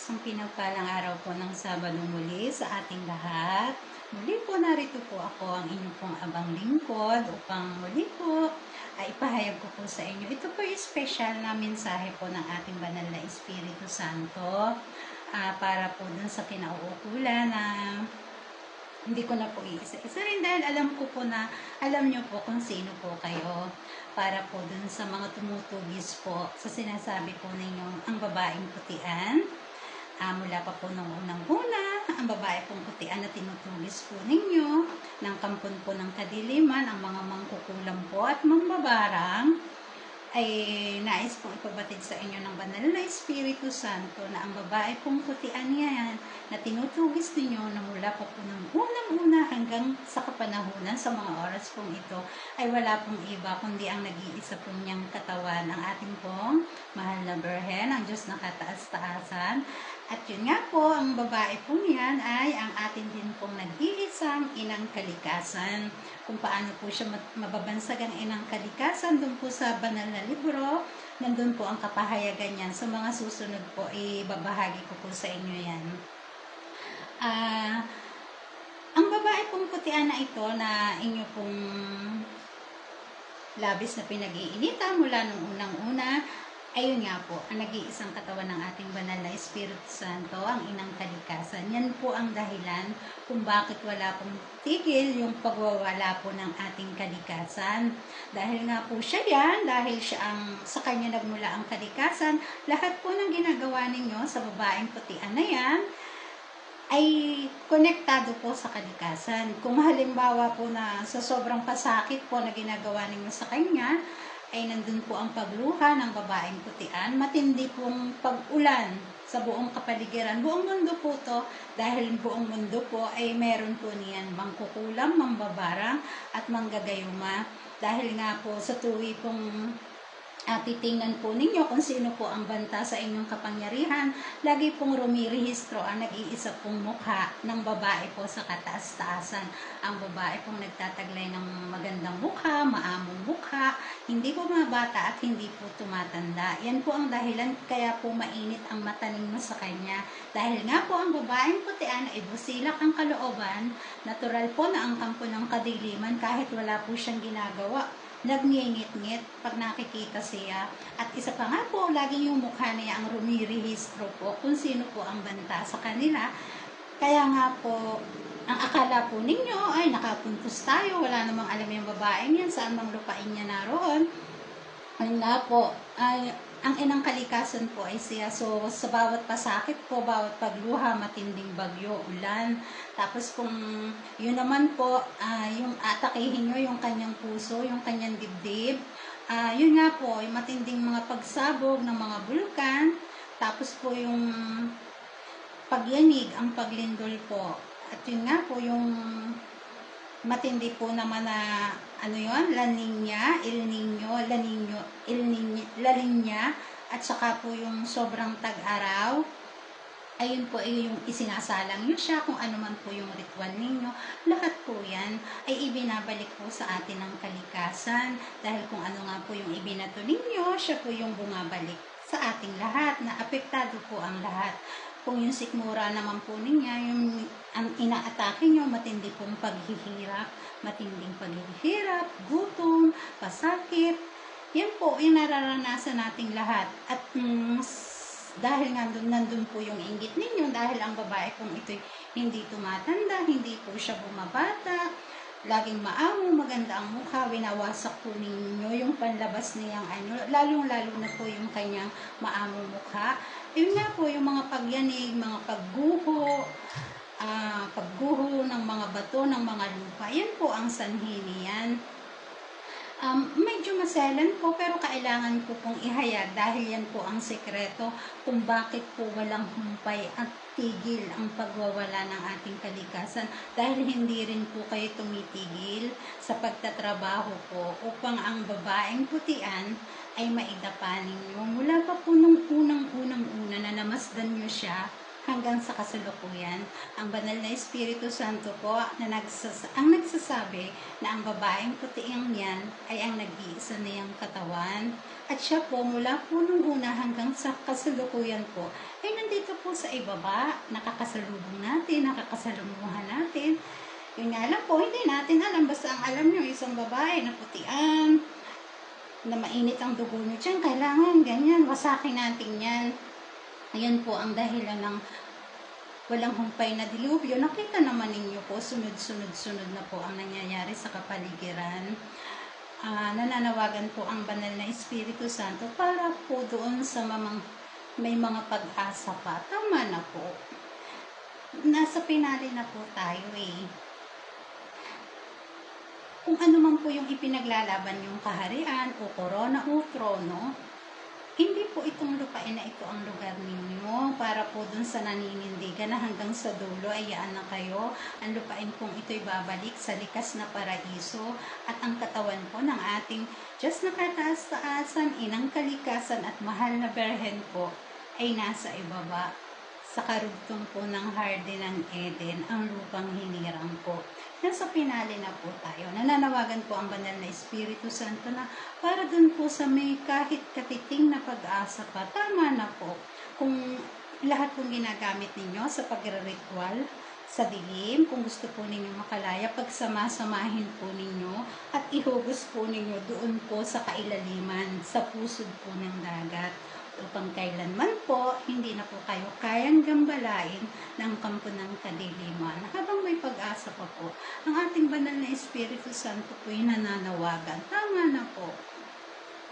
Isang pinagpalang araw po ng Sabado muli sa ating lahat. Muli po narito po ako, ang inyong pong abang lingkod, upang muli po ay ipahayag ko po sa inyo. Ito po yung special na mensahe po ng ating banal na Espiritu Santo para po dun sa kinauukulan na hindi ko na po iisa-isa rin dahil alam ko po na alam nyo po kung sino po kayo, para po dun sa mga tumutugis po sa sinasabi po ninyong ang babaeng putian. Mula pa po nung unang-una, ang babae pong putian na tinutugis po ninyo ng kampon po ng kadiliman, ang mga mangkukulam po at mambabarang, ay nais pong ipabatid sa inyo ng banal na Espiritu Santo na ang babae pong putian yan na tinutugis ninyo na mula pa po ng unang-una hanggang sa kapanahunan sa mga oras pong ito ay wala pong iba kundi ang nag-iisa po niyang katawan, ang ating pong mahal na Birhen, ang Diyos na kataas-taasan. At yun nga po, ang babae po niyan ay ang atin din pong nag-iisang inang kalikasan. Kung paano po siya mababansag ang inang kalikasan, doon po sa banal na libro, nandun po ang kapahayagan niyan. Sa mga susunod po, ibabahagi ko po sa inyo yan. Ang babae pong putian na ito na inyo pong labis na pinag-iinitan mula nung unang-una, ayun nga po, ang nag-iisang katawan ng ating banal na Espiritu Santo, ang inang kalikasan. Yan po ang dahilan kung bakit wala pong tigil yung pagwawala po ng ating kalikasan. Dahil nga po siya yan, dahil siya sa kanya nagmula ang kalikasan, lahat po ng ginagawa ninyo sa babaeng putian na yan, ay konektado po sa kalikasan. Kung halimbawa po na sa sobrang pasakit po na ginagawa ninyo sa kanya, ay nandun po ang pagluha ng babaeng putian, matindi pong pag-ulan sa buong kapaligiran. Buong mundo po to, dahil buong mundo po ay meron po niyan mangkukulam, mambabarang at manggagayuma. Dahil nga po sa tuwi pong titingnan po ninyo kung sino po ang banta sa inyong kapangyarihan, lagi pong rumirehistro ang nag-iisa pong mukha ng babae po sa kataas-taasan. Ang babae pong nagtataglay ng magandang mukha, maamong mukha, hindi po mabata at hindi po tumatanda. Yan po ang dahilan kaya po mainit ang mata ninyo sa kanya. Dahil nga po ang babaeng putian ay busilak ang kalooban, natural po na ang kampo ng kadiliman kahit wala po siyang ginagawa, nagngingit-ngit pag nakikita siya. At isa pa nga po, lagi yung mukha niya ang rumirehistro po kung sino po ang banta sa kanila. Kaya nga po, ang akala po ninyo ay nakapuntos tayo, wala namang alam yung babaeng yan, saan mang lupain niya naroon. Ayun nga po, ang inang kalikasan po ay siya. So, sa bawat pasakit po, bawat pagluha, matinding bagyo, ulan. Tapos kung yun naman po, yung atakihin nyo, yung kanyang puso, yung kanyang dibdib. Yun nga po, yung matinding mga pagsabog ng mga bulkan. Tapos po yung pagyanig, ang paglindol po. At yun nga po, yung matindi po naman na La Niña, El Niño, La Niña, at saka po yung sobrang tag-araw. Ayun po ay yung isinasalang nyo siya, kung ano man po yung ritual ninyo. Lahat po yan ay ibinabalik po sa atin ng kalikasan. Dahil kung ano nga po yung ibinato ninyo, siya po yung bumabalik sa ating lahat, na apektado po ang lahat. Kung yung sikmura naman po niya, yung ang inaatake nyo, matindi pong paghihirap, matinding paghihirap, gutom, pasakit, yan po yung nararanasan nating lahat. At dahil nandun po yung inggit ninyo, dahil ang babae pong ito hindi tumatanda, hindi po siya bumabata, laging maamo, maganda ang mukha, winawasak po ninyo yung panlabas niyang lalong-lalo na po yung kanyang maamong mukha. Yun nga po, yung mga pagyanig, mga pagguho ng mga bato, ng mga lupa, yan po ang sanhi niyan. Medyo maselan po, pero kailangan ko pong ihayag dahil yan po ang sekreto kung bakit po walang humpay at tigil ang pagwawala ng ating kalikasan, dahil hindi rin po kayo tumitigil sa pagtatrabaho po upang ang babaeng putian ay maidapa ninyo mula pa po nung unang-una na namasdan nyo siya hanggang sa kasalukuyan. Ang banal na Espiritu Santo po na ang nagsasabi na ang babaeng putiang yan ay ang nag-iisa niyang katawan. At siya po mula po nung una hanggang sa kasalukuyan po ay nandito po po sa ibaba, nakakasalubong natin, nakakasalumuhan natin. Yun nga lang po, hindi natin alam. Basta ang alam nyo, isang babae na putian, na mainit ang dugo nyo dyan, kailangan ganyan, wasakin natin yan. Ayan po ang dahilan ng walang humpay na dilubyo. Nakita naman ninyo po, sunod-sunod na po ang nangyayari sa kapaligiran. Nananawagan po ang banal na Espiritu Santo para po doon sa may mga pag-asa pa. Tama na po. Nasa pinali na po tayo eh. Kung ano man po yung ipinaglalaban yung kaharian o korona o trono, hindi po itong lupain na ito ang lugar ninyo para po dun sa naninindigan na hanggang sa dulo ay yaan na kayo. Ang lupain pong ito'y babalik sa likas na paraiso at ang katawan po ng ating Diyos na kataas-taasan, inang kalikasan at mahal na Berhen po ay nasa ibaba. Sa karugtong po ng Harden ng Eden, ang lupang hinirang po. Nasa pinali na po tayo. Nananawagan po ang banal na Espiritu Santo na para dun po sa may kahit katiting na pag-asa pa. Tama na po. Kung lahat pong ginagamit ninyo sa pagre-ritual, sa dilim, kung gusto po ninyo makalaya, pagsama-samahin po ninyo at ihugos po ninyo doon po sa kailaliman, sa pusod po ng dagat. Upang kailanman po, hindi na po kayo kayang gambalain ng kampo ng kadiliman. Habang may pag-asa pa po, ang ating banal na Espiritu Santo po'y nananawagan. Tama na po.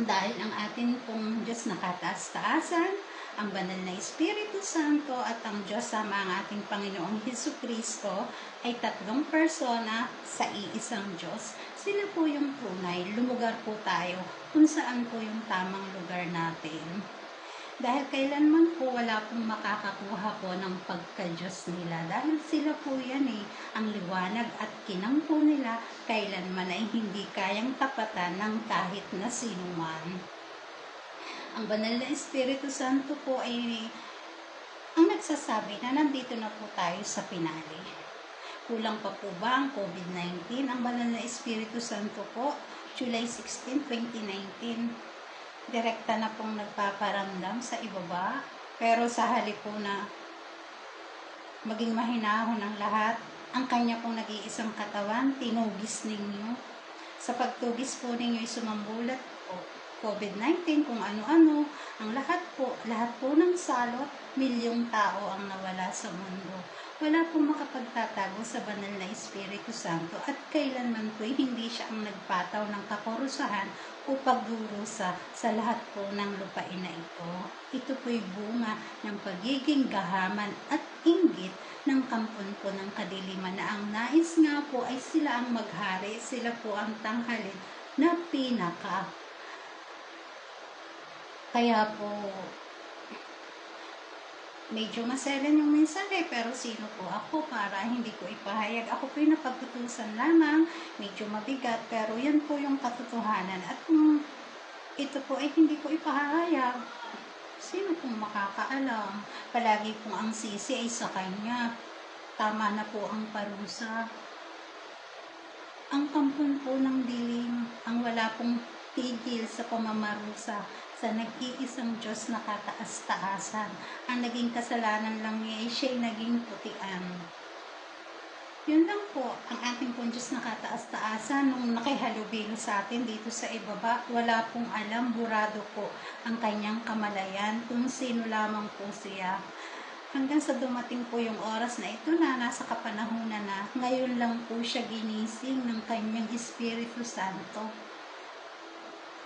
Dahil ang ating pong Diyos na kataas-taasan, ang banal na Espiritu Santo at ang Diyos sama ang ating Panginoong Hesukristo ay tatlong persona sa iisang Diyos. Sila po yung tunay. Lumugar po tayo kung saan po yung tamang lugar natin. Dahil kailanman po wala pong makakakuha po ng pagka-Diyos nila. Dahil sila po yan eh, ang liwanag at kinang po nila kailanman ay hindi kayang tapatan ng kahit na sino man. Ang banal na Espiritu Santo po ay ang nagsasabi na nandito na po tayo sa pinali. Kulang pa po ba ang COVID-19? Ang banal na Espiritu Santo po, July 16, 2019. Direkta na pong nagpaparamdam sa ibaba, pero sa halip po na maging mahinahon ang lahat, ang kanya pong nag-iisang katawan, tinugis ninyo. Sa pagtugis po ninyo ay sumambulat po COVID-19, kung ano-ano, ang lahat po ng salot, milyong tao ang nawala sa mundo. Wala pong makapagtatago sa banal na Espiritu Santo at kailanman po hindi siya ang nagpataw ng kaparusahan o pagdurusa sa lahat po ng lupain na ito. Ito po'y bunga ng pagiging gahaman at inggit ng kampon po ng kadiliman na ang nais nga po ay sila ang maghari, sila po ang tanghalin na pinaka. Kaya po, medyo maselan yung mensahe, pero sino po ako para hindi ko ipahayag. Ako po yung napagtutusan lamang, medyo mabigat, pero yan po yung katotohanan. At kung ito po ay hindi ko ipahayag, sino pong makakaalam? Palagi pong ang sisi ay sa kanya. Tama na po ang parusa. Ang kampon po ng dilim, ang wala pong tigil sa pamamarusa sa nag-iisang Diyos na kataas-taasan. Ang naging kasalanan lang niya ay siya'y naging putian. Yun lang po, ang ating pong Diyos na kataas-taasan nung nakihalubilo sa atin dito sa ibaba, wala pong alam, burado po ang kanyang kamalayan kung sino lamang po siya. Hanggang sa dumating po yung oras na ito na nasa kapanahunan na, ngayon lang po siya ginising ng kanyang Espiritu Santo.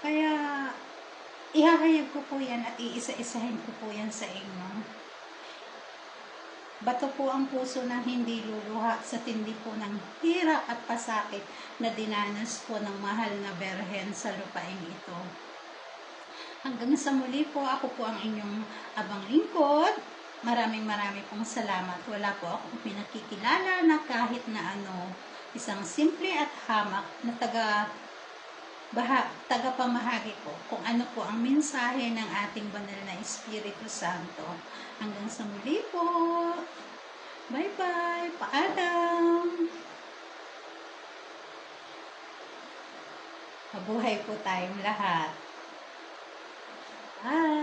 Kaya, ihahayag ko po yan at iisa-isahin ko po yan sa inyo. Bato po ang puso ng hindi luluha sa tindi po ng hirap at pasakit na dinanas po ng mahal na Berhen sa lupain ito. Hanggang sa muli po, ako po ang inyong abang lingkod. Maraming pong salamat. Wala po akong pinakikilala na kahit na ano. Isang simple at hamak na tagapamahagi po kung ano po ang mensahe ng ating banal na Espiritu Santo. Hanggang sa muli po. Bye-bye. Paalam. Mabuhay po tayong lahat. Bye.